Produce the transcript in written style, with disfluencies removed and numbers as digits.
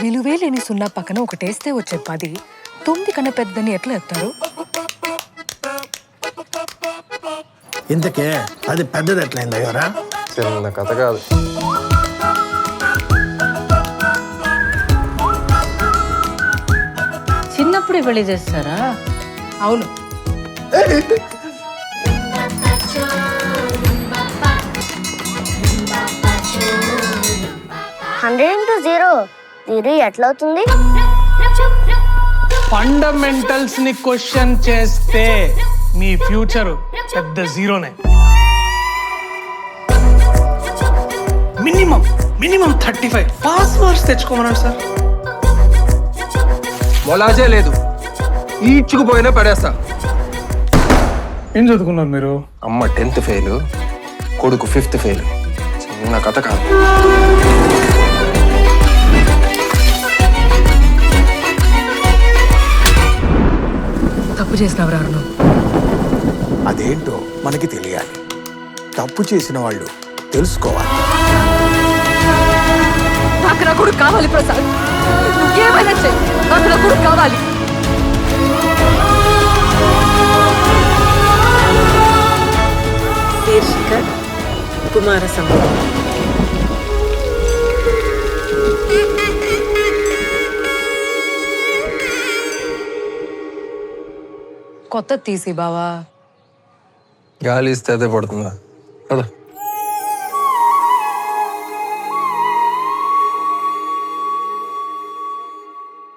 విలువే లేని సున్నా పక్కన ఒకటేస్తే వచ్చే 10 9 కన్నా పెద్దని ఎట్లా చెప్తారు? ఇంతకే అది పెద్దది ఎట్లయింది అయ్యోరా? చిన్న కథ కాదు. చిన్నప్పుడే పెళ్లి చేస్తారా? అవును. హండ్రెడ్ ఇంటూ జీరో ఎట్లవుతుంది? ఫండమెంటల్స్ ని క్వశ్చన్ చేస్తే మీ ఫ్యూచర్ పెద్ద జీరోనే. మినిమం 35 పాస్ మార్క్స్ తెచ్చుకోమన్నాడు సార్. మొలాజే లేదు, ఈడ్చుకుపోయినా పడేస్తా. ఏం చదువుకున్నారు మీరు? అమ్మ 10th ఫెయిల్, కొడుకు 5th ఫెయిల్. చిన్న కథ కాదు. తప్పు చేసినవరా నువ్వు? అదేంటో మనకి తెలియాలి. తప్పు చేసిన వాళ్ళు తెలుసుకోవాలి. నాకు నా కొడుకు కావాలి ప్రసాద్, నువ్వేమైనా చెయ్యి, నాకు నా కొడుకు కావాలి. శీర్షిక కుమార సంభవం. కొత్త తీసి బావా. గాలి ఇస్తే అదే పడుతుందా? కదా.